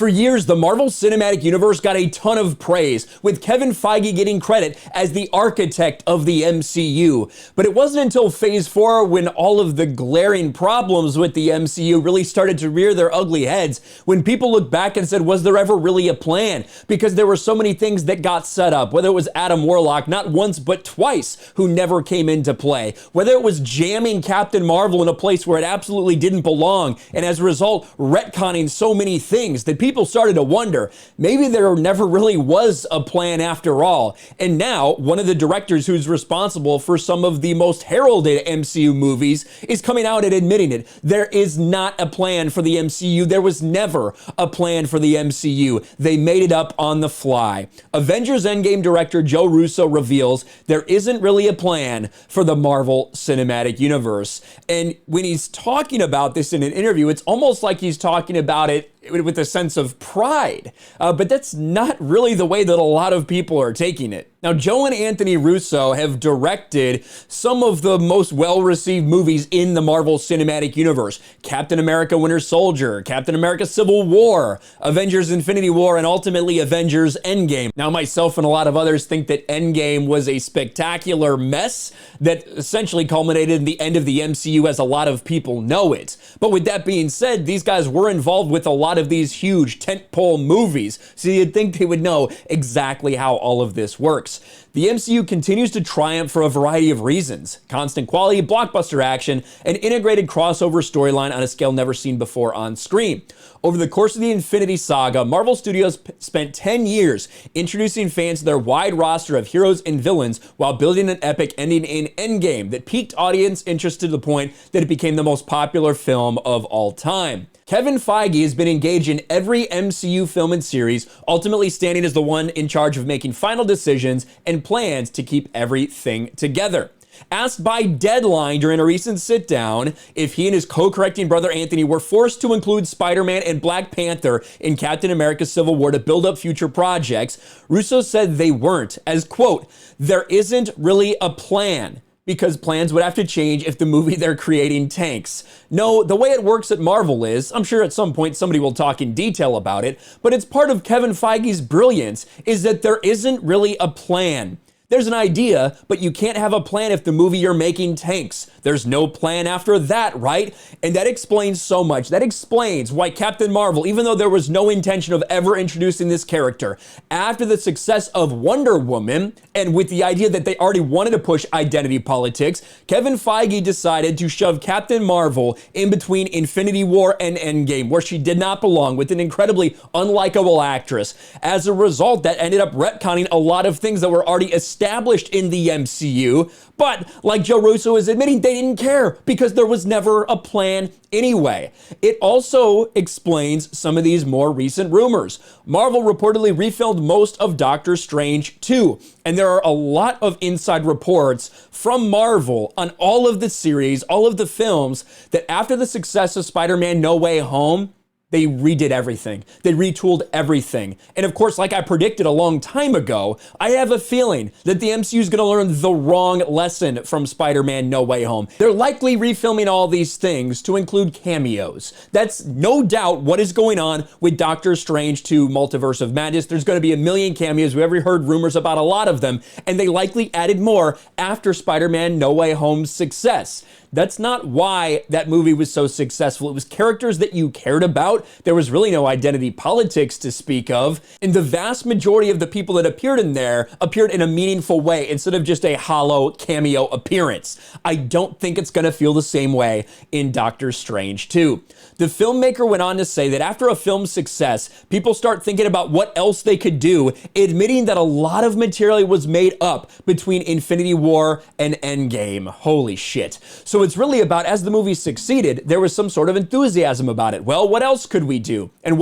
For years, the Marvel Cinematic Universe got a ton of praise, with Kevin Feige getting credit as the architect of the MCU. But it wasn't until Phase 4 when all of the glaring problems with the MCU really started to rear their ugly heads, when people looked back and said, was there ever really a plan? Because there were so many things that got set up, whether it was Adam Warlock, not once but twice, who never came into play, whether it was jamming Captain Marvel in a place where it absolutely didn't belong, and as a result, retconning so many things that people started to wonder, maybe there never really was a plan after all. And now, one of the directors who's responsible for some of the most heralded MCU movies is coming out and admitting it. There is not a plan for the MCU. There was never a plan for the MCU. They made it up on the fly. Avengers Endgame director Joe Russo reveals there isn't really a plan for the Marvel Cinematic Universe. And when he's talking about this in an interview, it's almost like he's talking about it with a sense of pride, but that's not really the way that a lot of people are taking it. Now, Joe and Anthony Russo have directed some of the most well-received movies in the Marvel Cinematic Universe: Captain America Winter Soldier, Captain America Civil War, Avengers Infinity War, and ultimately Avengers Endgame. Now, myself and a lot of others think that Endgame was a spectacular mess that essentially culminated in the end of the MCU as a lot of people know it. But with that being said, these guys were involved with a lot of these huge tentpole movies, so you'd think they would know exactly how all of this works. The MCU continues to triumph for a variety of reasons: constant quality, blockbuster action, an integrated crossover storyline on a scale never seen before on screen. Over the course of the Infinity Saga, Marvel Studios spent 10 years introducing fans to their wide roster of heroes and villains while building an epic ending in Endgame that piqued audience interest to the point that it became the most popular film of all time. Kevin Feige has been engaged in every MCU film and series, ultimately standing as the one in charge of making final decisions and plans to keep everything together. Asked by Deadline during a recent sit-down if he and his co-correcting brother Anthony were forced to include Spider-Man and Black Panther in Captain America Civil War to build up future projects, Russo said they weren't, as, quote, "There isn't really a plan, because plans would have to change if the movie they're creating tanks. No, the way it works at Marvel is, I'm sure at some point somebody will talk in detail about it, but it's part of Kevin Feige's brilliance is that there isn't really a plan. There's an idea, but you can't have a plan if the movie you're making tanks. There's no plan after that, right? And that explains so much. That explains why Captain Marvel, even though there was no intention of ever introducing this character, after the success of Wonder Woman, and with the idea that they already wanted to push identity politics, Kevin Feige decided to shove Captain Marvel in between Infinity War and Endgame, where she did not belong, with an incredibly unlikable actress. As a result, that ended up retconning a lot of things that were already established in the MCU, but like Joe Russo is admitting, they didn't care because there was never a plan anyway. It also explains some of these more recent rumors. Marvel reportedly refilmed most of Doctor Strange 2, and there are a lot of inside reports from Marvel on all of the series, all of the films, that after the success of Spider-Man No Way Home, they redid everything. They retooled everything. And of course, like I predicted a long time ago, I have a feeling that the MCU is going to learn the wrong lesson from Spider-Man No Way Home. They're likely refilming all these things to include cameos. That's no doubt what is going on with Doctor Strange 2 Multiverse of Madness. There's going to be a million cameos. We've ever heard rumors about a lot of them, and they likely added more after Spider-Man No Way Home's success. That's not why that movie was so successful. It was characters that you cared about. There was really no identity politics to speak of. And the vast majority of the people that appeared in there appeared in a meaningful way instead of just a hollow cameo appearance. I don't think it's going to feel the same way in Doctor Strange 2. The filmmaker went on to say that after a film's success, people start thinking about what else they could do, admitting that a lot of material was made up between Infinity War and Endgame. Holy shit. So it's really about, as the movie succeeded, there was some sort of enthusiasm about it. Well, what else could we do? And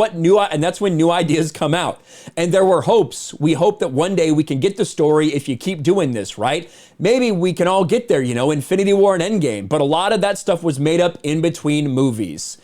that's when new ideas come out. And there were hopes. We hope that one day we can get the story if you keep doing this, right? Maybe we can all get there, Infinity War and Endgame. But a lot of that stuff was made up in between movies.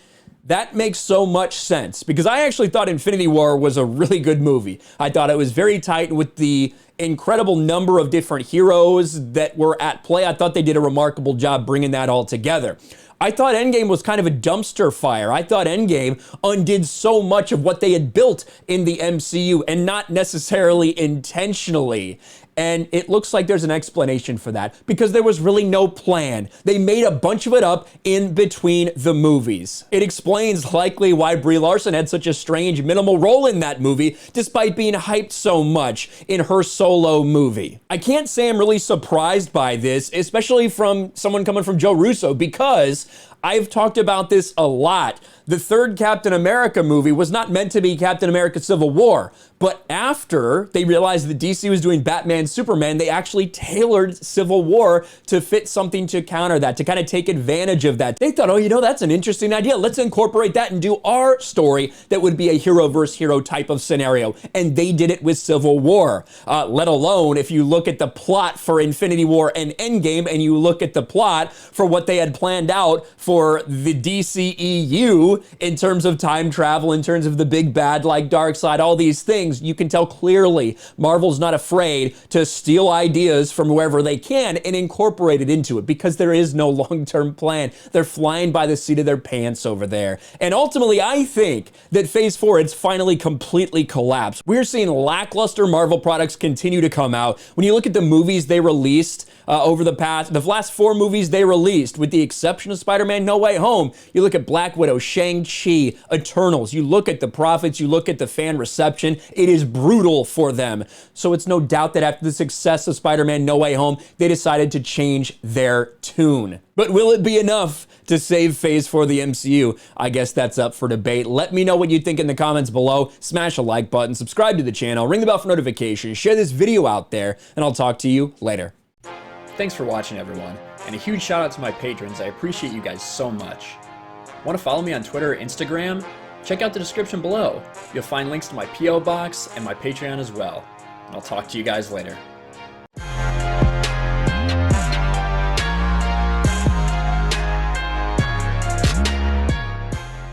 That makes so much sense, because I actually thought Infinity War was a really good movie. I thought it was very tight with the incredible number of different heroes that were at play. I thought they did a remarkable job bringing that all together. I thought Endgame was kind of a dumpster fire. I thought Endgame undid so much of what they had built in the MCU, and not necessarily intentionally. And it looks like there's an explanation for that, because there was really no plan. They made a bunch of it up in between the movies. It explains likely why Brie Larson had such a strange minimal role in that movie, despite being hyped so much in her solo movie. I can't say I'm really surprised by this, especially from someone coming from Joe Russo, because I've talked about this a lot. The third Captain America movie was not meant to be Captain America Civil War, but after they realized that DC was doing Batman Superman, they actually tailored Civil War to fit something to counter that, to kind of take advantage of that. They thought, oh, you know, that's an interesting idea. Let's incorporate that and do our story that would be a hero versus hero type of scenario. And they did it with Civil War. Let alone if you look at the plot for Infinity War and Endgame, and you look at the plot for what they had planned out for the DCEU in terms of time travel, in terms of the big bad like Darkseid, all these things, you can tell clearly Marvel's not afraid to steal ideas from wherever they can and incorporate it into it, because there is no long-term plan. They're flying by the seat of their pants over there. And ultimately, I think that Phase 4, it's finally completely collapsed. We're seeing lackluster Marvel products continue to come out. When you look at the movies they released over the last 4 movies they released, with the exception of Spider-Man No Way Home, you look at Black Widow, Shang-Chi, Eternals, you look at the profits, you look at the fan reception, it is brutal for them. So it's no doubt that after the success of Spider-Man No Way Home, they decided to change their tune. But will it be enough to save Phase 4 of the MCU? I guess that's up for debate. Let me know what you think in the comments below. Smash a like button, subscribe to the channel, ring the bell for notifications, share this video out there, and I'll talk to you later. Thanks for watching, everyone, and a huge shout out to my patrons. I appreciate you guys so much. Want to follow me on Twitter or Instagram? Check out the description below. You'll find links to my PO box and my Patreon as well. And I'll talk to you guys later.